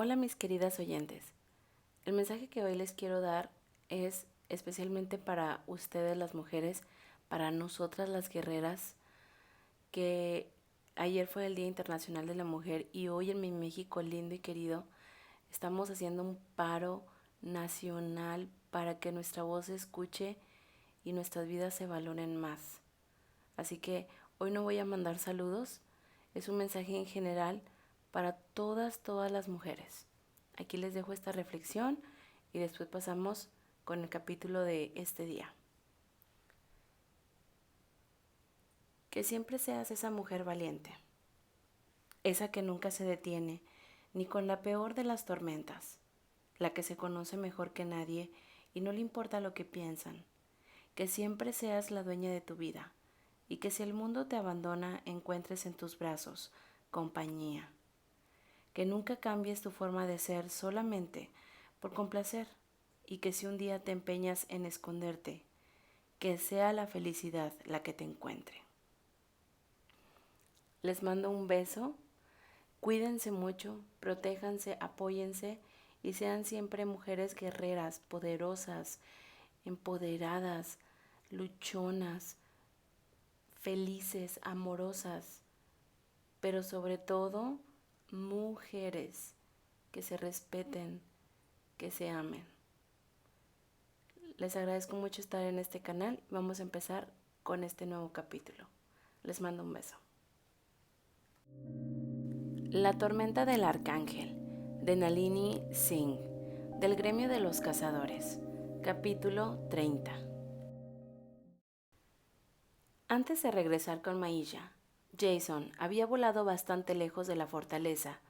Hola mis queridas oyentes, el mensaje que hoy les quiero dar es especialmente para ustedes las mujeres, para nosotras las guerreras, que ayer fue el Día Internacional de la Mujer y hoy en mi México lindo y querido estamos haciendo un paro nacional para que nuestra voz se escuche y nuestras vidas se valoren más. Así que hoy no voy a mandar saludos, es un mensaje en general para todas las mujeres. Aquí les dejo esta reflexión y después pasamos con el capítulo de este día. Que siempre seas esa mujer valiente, esa que nunca se detiene, ni con la peor de las tormentas, la que se conoce mejor que nadie y no le importa lo que piensan. Que siempre seas la dueña de tu vida y que si el mundo te abandona encuentres en tus brazos compañía. Que nunca cambies tu forma de ser solamente por complacer y que si un día te empeñas en esconderte, que sea la felicidad la que te encuentre. Les mando un beso, cuídense mucho, protéjanse, apóyense y sean siempre mujeres guerreras, poderosas, empoderadas, luchonas, felices, amorosas, pero sobre todo mujeres que se respeten, que se amen. Les agradezco mucho estar en este canal. Vamos a empezar con este nuevo capítulo. Les mando un beso. La tormenta del arcángel, de Nalini Singh, del gremio de los cazadores, capítulo 30. Antes de regresar con Maisha, Jason había volado bastante lejos de la fortaleza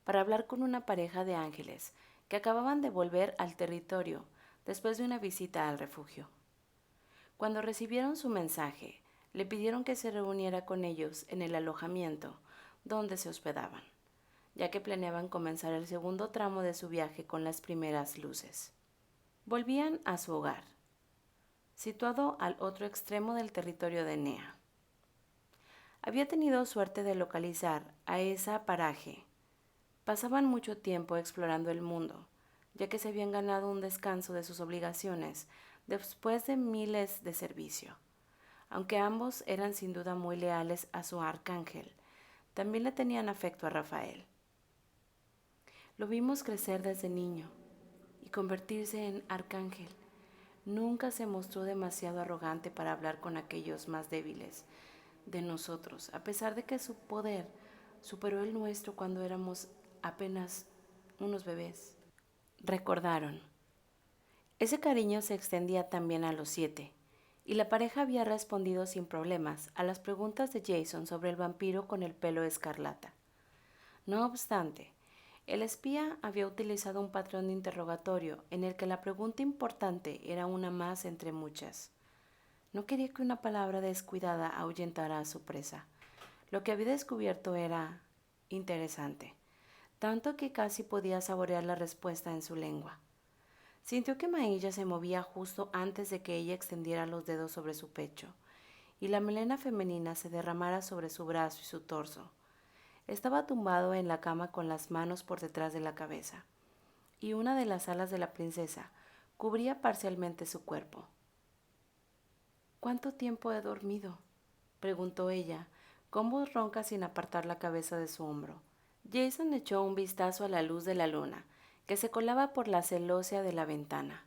para hablar con una pareja de ángeles que acababan de volver al territorio después de una visita al refugio. Cuando recibieron su mensaje, le pidieron que se reuniera con ellos en el alojamiento donde se hospedaban, ya que planeaban comenzar el segundo tramo de su viaje con las primeras luces. Volvían a su hogar, situado al otro extremo del territorio de Nea. Había tenido suerte de localizar a esa paraje. Pasaban mucho tiempo explorando el mundo, ya que se habían ganado un descanso de sus obligaciones después de miles de servicio. Aunque ambos eran sin duda muy leales a su arcángel, también le tenían afecto a Rafael. Lo vimos crecer desde niño y convertirse en arcángel. Nunca se mostró demasiado arrogante para hablar con aquellos más débiles de nosotros, a pesar de que su poder superó el nuestro cuando éramos apenas unos bebés. Recordaron. Ese cariño se extendía también a los 7, y la pareja había respondido sin problemas a las preguntas de Jason sobre el vampiro con el pelo escarlata. No obstante, el espía había utilizado un patrón de interrogatorio en el que la pregunta importante era una más entre muchas. No quería que una palabra descuidada ahuyentara a su presa. Lo que había descubierto era interesante, tanto que casi podía saborear la respuesta en su lengua. Sintió que Mailla se movía justo antes de que ella extendiera los dedos sobre su pecho y la melena femenina se derramara sobre su brazo y su torso. Estaba tumbado en la cama con las manos por detrás de la cabeza, y una de las alas de la princesa cubría parcialmente su cuerpo. ¿Cuánto tiempo he dormido?, preguntó ella, con voz ronca sin apartar la cabeza de su hombro. Jason echó un vistazo a la luz de la luna, que se colaba por la celosía de la ventana.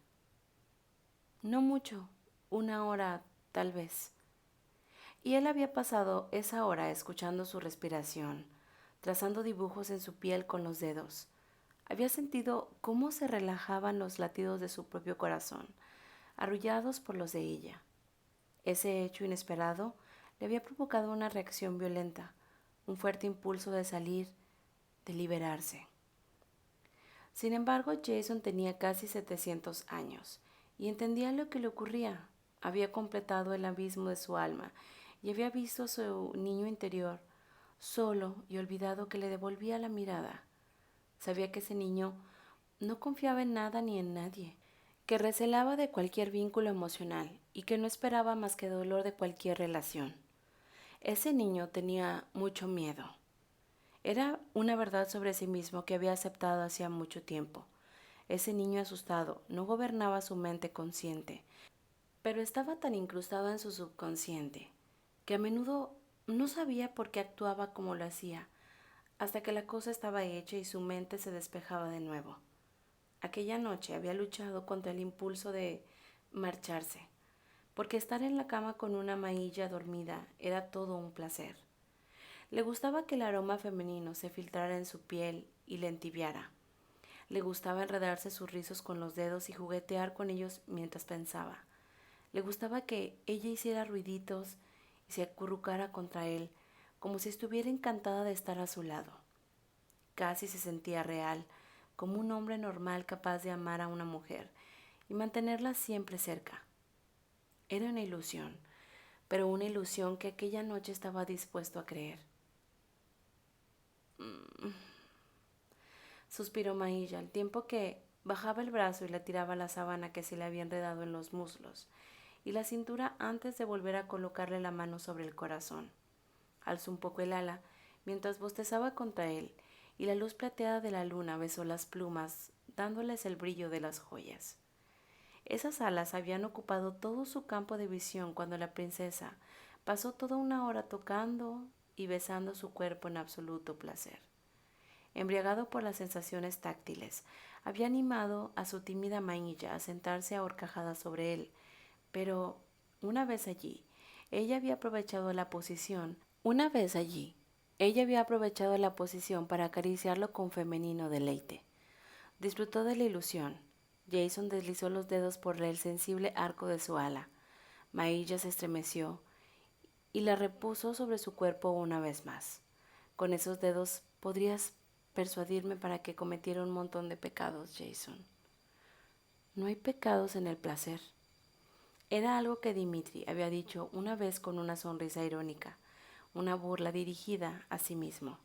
No mucho, 1 hora, tal vez. Y él había pasado esa hora escuchando su respiración, trazando dibujos en su piel con los dedos. Había sentido cómo se relajaban los latidos de su propio corazón, arrullados por los de ella. Ese hecho inesperado le había provocado una reacción violenta, un fuerte impulso de salir, de liberarse. Sin embargo, Jason tenía casi 700 años y entendía lo que le ocurría. Había completado el abismo de su alma y había visto a su niño interior, solo y olvidado, que le devolvía la mirada. Sabía que ese niño no confiaba en nada ni en nadie, que recelaba de cualquier vínculo emocional y que no esperaba más que dolor de cualquier relación. Ese niño tenía mucho miedo. Era una verdad sobre sí mismo que había aceptado hacía mucho tiempo. Ese niño asustado no gobernaba su mente consciente, pero estaba tan incrustado en su subconsciente que a menudo no sabía por qué actuaba como lo hacía, hasta que la cosa estaba hecha y su mente se despejaba de nuevo. Aquella noche había luchado contra el impulso de marcharse, porque estar en la cama con una mailla dormida era todo un placer. Le gustaba que el aroma femenino se filtrara en su piel y le entibiara. Le gustaba enredarse sus rizos con los dedos y juguetear con ellos mientras pensaba. Le gustaba que ella hiciera ruiditos y se acurrucara contra él, como si estuviera encantada de estar a su lado. Casi se sentía real, como un hombre normal capaz de amar a una mujer y mantenerla siempre cerca. Era una ilusión, pero una ilusión que aquella noche estaba dispuesto a creer. Suspiró Mailla al tiempo que bajaba el brazo y le tiraba la sábana que se le había enredado en los muslos y la cintura antes de volver a colocarle la mano sobre el corazón. Alzó un poco el ala mientras bostezaba contra él y la luz plateada de la luna besó las plumas, dándoles el brillo de las joyas. Esas alas habían ocupado todo su campo de visión cuando la princesa pasó toda una hora tocando y besando su cuerpo en absoluto placer. Embriagado por las sensaciones táctiles, había animado a su tímida Mailla a sentarse ahorcajada sobre él, pero una vez allí, ella había aprovechado la posición. Una vez allí, ella había aprovechado la posición para acariciarlo con femenino deleite. Disfrutó de la ilusión. Jason deslizó los dedos por el sensible arco de su ala. Mailla se estremeció y la repuso sobre su cuerpo una vez más. Con esos dedos podrías persuadirme para que cometiera un montón de pecados, Jason. No hay pecados en el placer. Era algo que Dimitri había dicho una vez con una sonrisa irónica, una burla dirigida a sí mismo.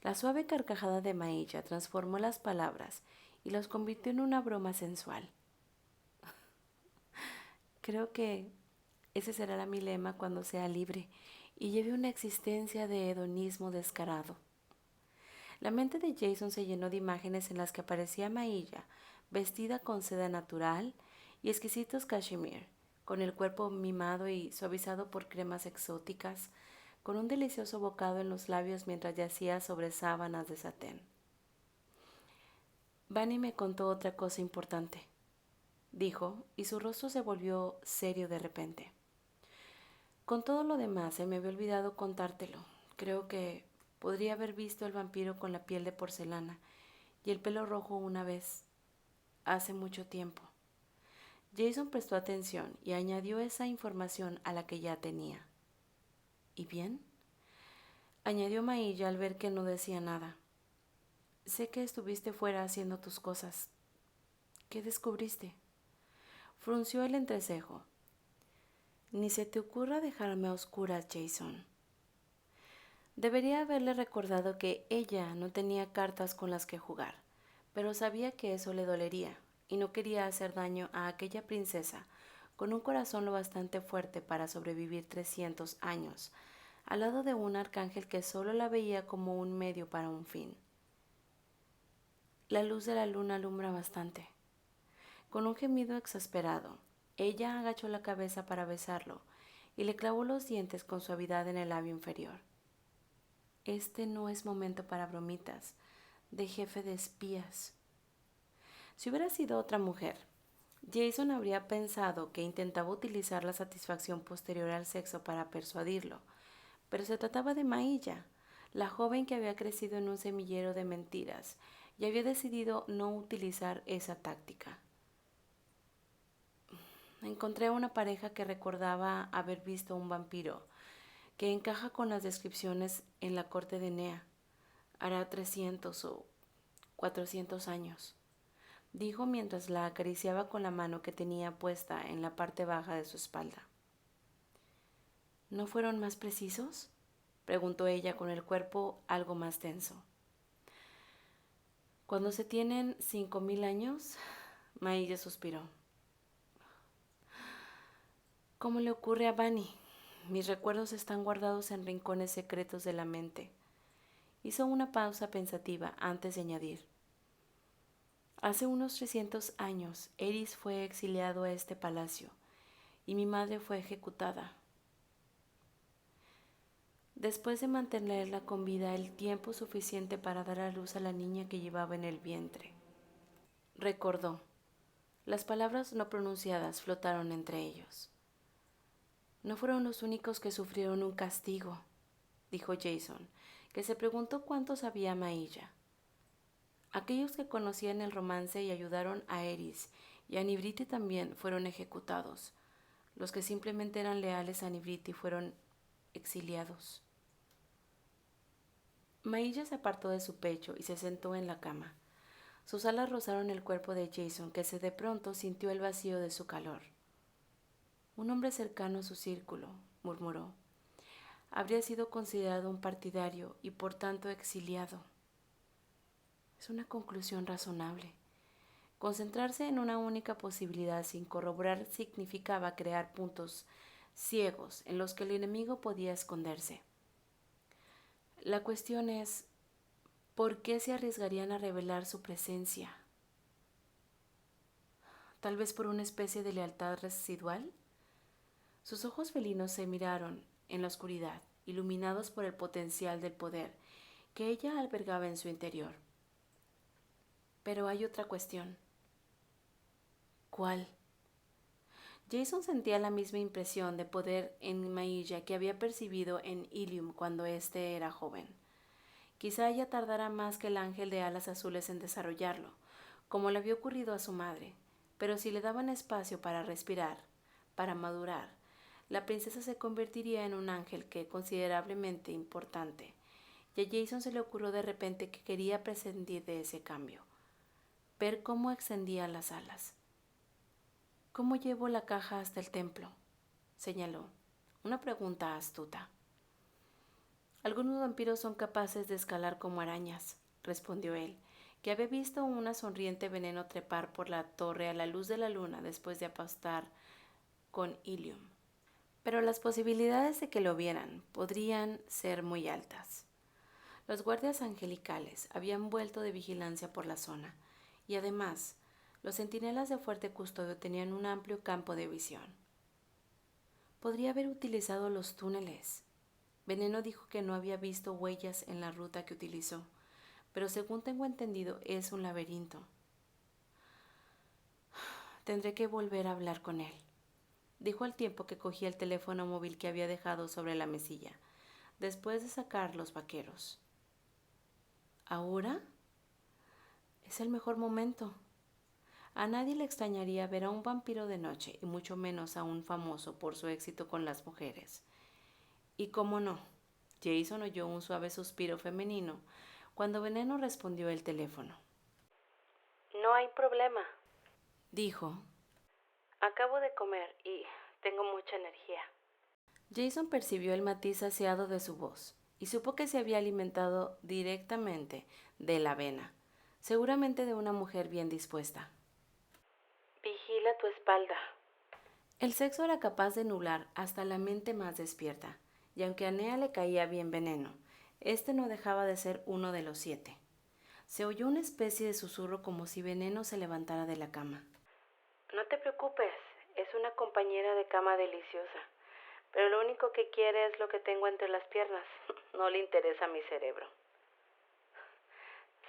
La suave carcajada de Mailla transformó las palabras y los convirtió en una broma sensual. Creo que ese será mi lema cuando sea libre y lleve una existencia de hedonismo descarado. La mente de Jason se llenó de imágenes en las que aparecía Mailla, vestida con seda natural y exquisitos cashmere, con el cuerpo mimado y suavizado por cremas exóticas, con un delicioso bocado en los labios mientras yacía sobre sábanas de satén. Bunny me contó otra cosa importante, dijo, y su rostro se volvió serio de repente. Con todo lo demás, se me había olvidado contártelo. Creo que podría haber visto el vampiro con la piel de porcelana y el pelo rojo una vez, hace mucho tiempo. Jason prestó atención y añadió esa información a la que ya tenía. ¿Y bien? Añadió Mailla al ver que no decía nada. Sé que estuviste fuera haciendo tus cosas. ¿Qué descubriste? Frunció el entrecejo. Ni se te ocurra dejarme a oscuras, Jason. Debería haberle recordado que ella no tenía cartas con las que jugar, pero sabía que eso le dolería y no quería hacer daño a aquella princesa con un corazón lo bastante fuerte para sobrevivir 300 años, al lado de un arcángel que solo la veía como un medio para un fin. La luz de la luna alumbra bastante. Con un gemido exasperado, ella agachó la cabeza para besarlo y le clavó los dientes con suavidad en el labio inferior. Este no es momento para bromitas de jefe de espías. Si hubiera sido otra mujer, Jason habría pensado que intentaba utilizar la satisfacción posterior al sexo para persuadirlo, pero se trataba de Mailla, la joven que había crecido en un semillero de mentiras y había decidido no utilizar esa táctica. Encontré a una pareja que recordaba haber visto un vampiro, que encaja con las descripciones en la corte de Nea. Hará 300 o 400 años, dijo mientras la acariciaba con la mano que tenía puesta en la parte baja de su espalda. ¿No fueron más precisos?, preguntó ella con el cuerpo algo más tenso. Cuando se tienen 5000 años, Mailla suspiró. ¿Cómo le ocurre a Bunny? Mis recuerdos están guardados en rincones secretos de la mente. Hizo una pausa pensativa antes de añadir: hace unos 300 años, Eris fue exiliado a este palacio y mi madre fue ejecutada. Después de mantenerla con vida el tiempo suficiente para dar a luz a la niña que llevaba en el vientre. Recordó. Las palabras no pronunciadas flotaron entre ellos. No fueron los únicos que sufrieron un castigo, dijo Jason, que se preguntó cuánto sabía Mailla. Aquellos que conocían el romance y ayudaron a Eris y a Nibriti también fueron ejecutados. Los que simplemente eran leales a Nibriti fueron exiliados. Mailla se apartó de su pecho y se sentó en la cama. Sus alas rozaron el cuerpo de Jason, que de pronto sintió el vacío de su calor. Un hombre cercano a su círculo, murmuró. Habría sido considerado un partidario y por tanto exiliado. Es una conclusión razonable. Concentrarse en una única posibilidad sin corroborar significaba crear puntos ciegos en los que el enemigo podía esconderse. La cuestión es, ¿por qué se arriesgarían a revelar su presencia? ¿Tal vez por una especie de lealtad residual? Sus ojos felinos se miraron en la oscuridad, iluminados por el potencial del poder que ella albergaba en su interior. Pero hay otra cuestión. ¿Cuál? Jason sentía la misma impresión de poder en Mailla que había percibido en Ilium cuando éste era joven. Quizá ella tardara más que el ángel de alas azules en desarrollarlo, como le había ocurrido a su madre, pero si le daban espacio para respirar, para madurar, la princesa se convertiría en un ángel considerablemente importante, y a Jason se le ocurrió de repente que quería prescindir de ese cambio, ver cómo extendían las alas. ¿Cómo llevo la caja hasta el templo?, señaló. Una pregunta astuta. Algunos vampiros son capaces de escalar como arañas, respondió él, que había visto una sonriente veneno trepar por la torre a la luz de la luna después de apostar con Ilium. Pero las posibilidades de que lo vieran podrían ser muy altas. Los guardias angelicales habían vuelto de vigilancia por la zona, y además, los centinelas de fuerte custodio tenían un amplio campo de visión. Podría haber utilizado los túneles. Veneno dijo que no había visto huellas en la ruta que utilizó, pero según tengo entendido es un laberinto. Tendré que volver a hablar con él, dijo al tiempo que cogía el teléfono móvil que había dejado sobre la mesilla, después de sacar los vaqueros. ¿Ahora? Es el mejor momento. A nadie le extrañaría ver a un vampiro de noche, y mucho menos a un famoso por su éxito con las mujeres. Y cómo no, Jason oyó un suave suspiro femenino cuando Veneno respondió el teléfono. No hay problema, dijo. Acabo de comer y tengo mucha energía. Jason percibió el matiz aseado de su voz y supo que se había alimentado directamente de la avena, seguramente de una mujer bien dispuesta. Vigila tu espalda. El sexo era capaz de nublar hasta la mente más despierta, y aunque a Nea le caía bien Veneno, este no dejaba de ser uno de los 7. Se oyó una especie de susurro como si Veneno se levantara de la cama. No te preocupes, es una compañera de cama deliciosa, pero lo único que quiere es lo que tengo entre las piernas. No le interesa mi cerebro.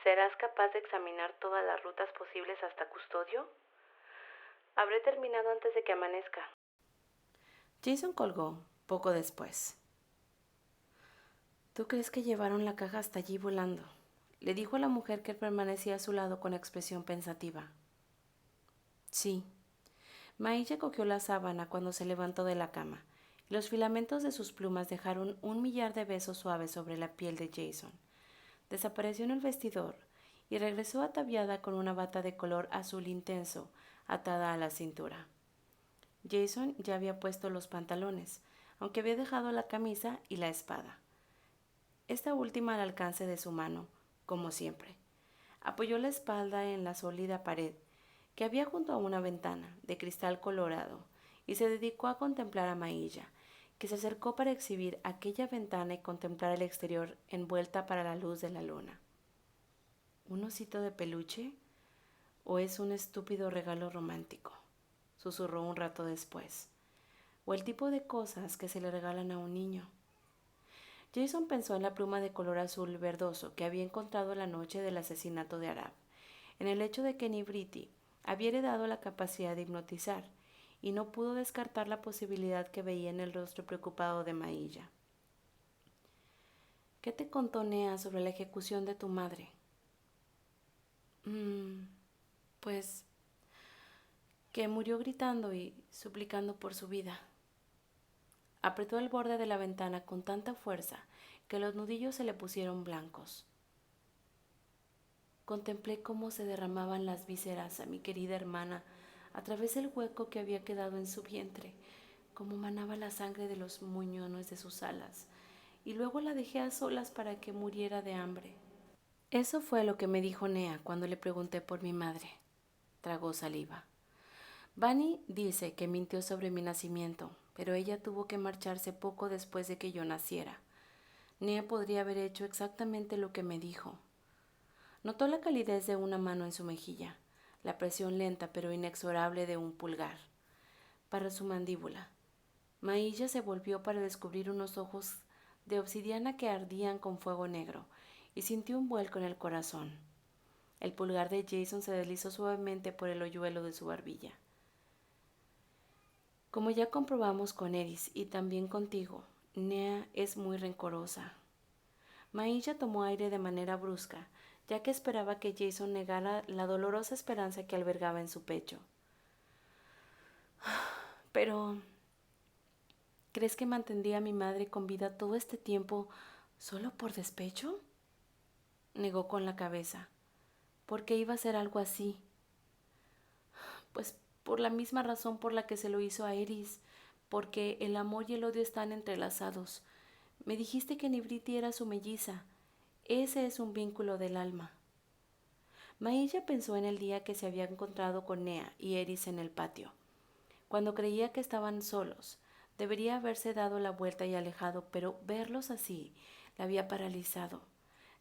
¿Serás capaz de examinar todas las rutas posibles hasta Custodio? Habré terminado antes de que amanezca. Jason colgó poco después. ¿Tú crees que llevaron la caja hasta allí volando?, le dijo a la mujer que permanecía a su lado con expresión pensativa. Sí. Mailla cogió la sábana cuando se levantó de la cama, y los filamentos de sus plumas dejaron un millar de besos suaves sobre la piel de Jason. Desapareció en el vestidor y regresó ataviada con una bata de color azul intenso atada a la cintura. Jason ya había puesto los pantalones, aunque había dejado la camisa y la espada. Esta última al alcance de su mano, como siempre. Apoyó la espalda en la sólida pared que había junto a una ventana de cristal colorado y se dedicó a contemplar a Mailla, que se acercó para exhibir aquella ventana y contemplar el exterior envuelta para la luz de la luna. ¿Un osito de peluche? ¿O es un estúpido regalo romántico?, susurró un rato después. ¿O el tipo de cosas que se le regalan a un niño? Jason pensó en la pluma de color azul verdoso que había encontrado la noche del asesinato de Arab, en el hecho de que Nibriti había heredado la capacidad de hipnotizar, y no pudo descartar la posibilidad que veía en el rostro preocupado de Mailla. ¿Qué te contó Nea sobre la ejecución de tu madre? Pues que murió gritando y suplicando por su vida. Apretó el borde de la ventana con tanta fuerza que los nudillos se le pusieron blancos. Contemplé cómo se derramaban las vísceras a mi querida hermana a través del hueco que había quedado en su vientre, cómo manaba la sangre de los muñones de sus alas, y luego la dejé a solas para que muriera de hambre. Eso fue lo que me dijo Nea cuando le pregunté por mi madre. Tragó saliva. Bunny dice que mintió sobre mi nacimiento, pero ella tuvo que marcharse poco después de que yo naciera. Nea podría haber hecho exactamente lo que me dijo. Notó la calidez de una mano en su mejilla, la presión lenta pero inexorable de un pulgar para su mandíbula. Mailla se volvió para descubrir unos ojos de obsidiana que ardían con fuego negro y sintió un vuelco en el corazón. El pulgar de Jason se deslizó suavemente por el hoyuelo de su barbilla. Como ya comprobamos con Eris y también contigo, Nea es muy rencorosa. Mailla tomó aire de manera brusca, ya que esperaba que Jason negara la dolorosa esperanza que albergaba en su pecho. Pero, ¿crees que mantendría a mi madre con vida todo este tiempo solo por despecho? Negó con la cabeza. ¿Por qué iba a hacer algo así? Pues por la misma razón por la que se lo hizo a Eris, porque el amor y el odio están entrelazados. Me dijiste que Nibriti era su melliza. Ese es un vínculo del alma. Mailla pensó en el día que se había encontrado con Nea y Eris en el patio. Cuando creía que estaban solos, debería haberse dado la vuelta y alejado, pero verlos así la había paralizado.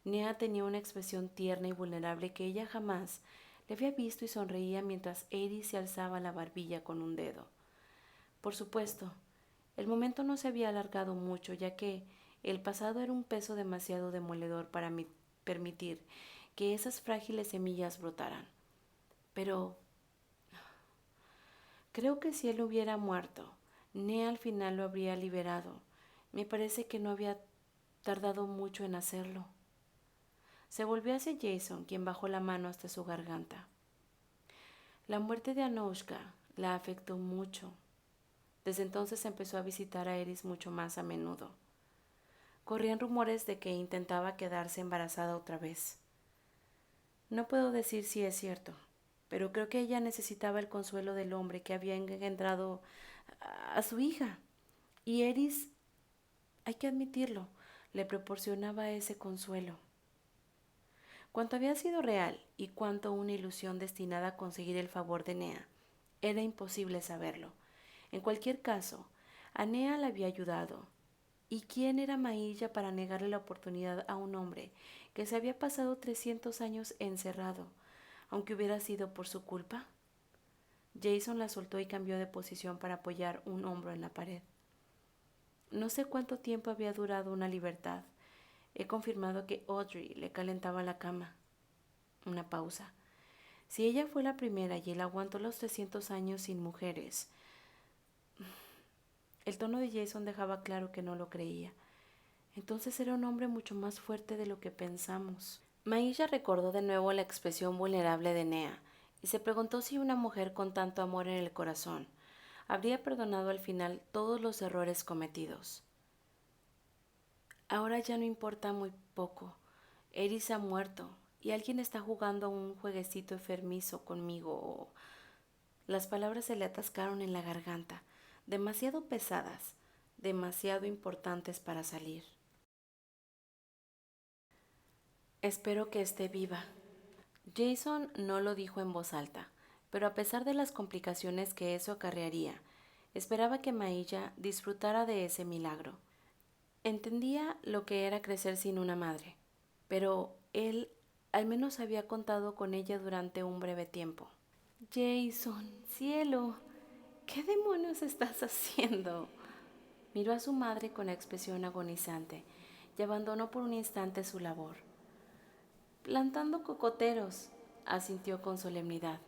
Nea tenía una expresión tierna y vulnerable que ella jamás le había visto y sonreía mientras Eris se alzaba la barbilla con un dedo. Por supuesto, el momento no se había alargado mucho, ya que el pasado era un peso demasiado demoledor para permitir que esas frágiles semillas brotaran. Pero creo que si él hubiera muerto, Nea al final lo habría liberado. Me parece que no había tardado mucho en hacerlo. Se volvió hacia Jason, quien bajó la mano hasta su garganta. La muerte de Anushka la afectó mucho. Desde entonces empezó a visitar a Eris mucho más a menudo. Corrían rumores de que intentaba quedarse embarazada otra vez. No puedo decir si es cierto, pero creo que ella necesitaba el consuelo del hombre que había engendrado a su hija. Y Eris, hay que admitirlo, le proporcionaba ese consuelo. Cuánto había sido real y cuánto una ilusión destinada a conseguir el favor de Nea, era imposible saberlo. En cualquier caso, a Nea le había ayudado. ¿Y quién era Mailla para negarle la oportunidad a un hombre que se había pasado 300 años encerrado, aunque hubiera sido por su culpa? Jason la soltó y cambió de posición para apoyar un hombro en la pared. No sé cuánto tiempo había durado una libertad. He confirmado que Audrey le calentaba la cama. Una pausa. Si ella fue la primera y él aguantó los 300 años sin mujeres. El tono de Jason dejaba claro que no lo creía. Entonces era un hombre mucho más fuerte de lo que pensamos. Mailla recordó de nuevo la expresión vulnerable de Nea y se preguntó si una mujer con tanto amor en el corazón habría perdonado al final todos los errores cometidos. Ahora ya no importa muy poco. Eris ha muerto y alguien está jugando a un jueguecito enfermizo conmigo. Las palabras se le atascaron en la garganta, demasiado pesadas, demasiado importantes para salir. Espero que esté viva. Jason no lo dijo en voz alta, pero a pesar de las complicaciones que eso acarrearía, Esperaba que Mailla disfrutara de ese milagro. Entendía lo que era crecer sin una madre, pero él al menos había contado con ella durante un breve tiempo. Jason, cielo, ¿qué demonios estás haciendo? Miró a su madre con expresión agonizante y abandonó por un instante su labor. Plantando cocoteros, asintió con solemnidad.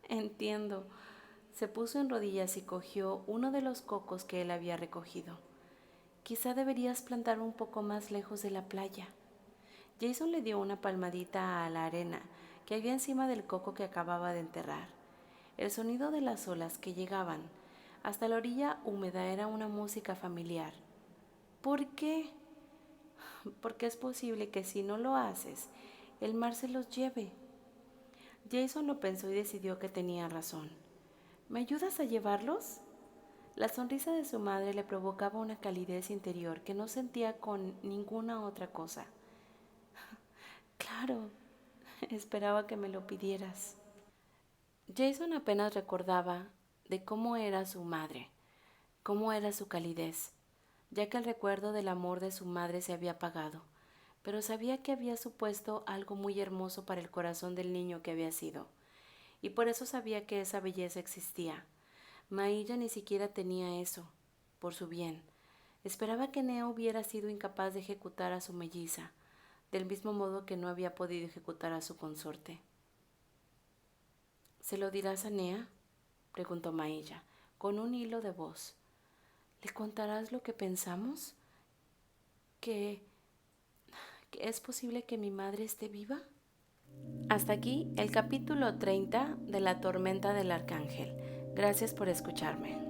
Entiendo. Se puso en rodillas y cogió uno de los cocos que él había recogido. Quizá deberías plantar un poco más lejos de la playa. Jason le dio una palmadita a la arena que había encima del coco que acababa de enterrar. El sonido de las olas que llegaban hasta la orilla húmeda era una música familiar. ¿Por qué? Porque es posible que si no lo haces, el mar se los lleve. Jason lo pensó y decidió que tenía razón. ¿Me ayudas a llevarlos? La sonrisa de su madre le provocaba una calidez interior que no sentía con ninguna otra cosa. Claro, esperaba que me lo pidieras. Jason apenas recordaba de cómo era su madre, cómo era su calidez, ya que el recuerdo del amor de su madre se había apagado, pero sabía que había supuesto algo muy hermoso para el corazón del niño que había sido, y por eso sabía que esa belleza existía. Mailla ni siquiera tenía eso, por su bien. Esperaba que Neo hubiera sido incapaz de ejecutar a su melliza, del mismo modo que no había podido ejecutar a su consorte. ¿Se lo dirás a Nea?, preguntó Mailla, con un hilo de voz. ¿Le contarás lo que pensamos? ¿Que es posible que mi madre esté viva? Hasta aquí el capítulo 30 de La tormenta del arcángel. Gracias por escucharme.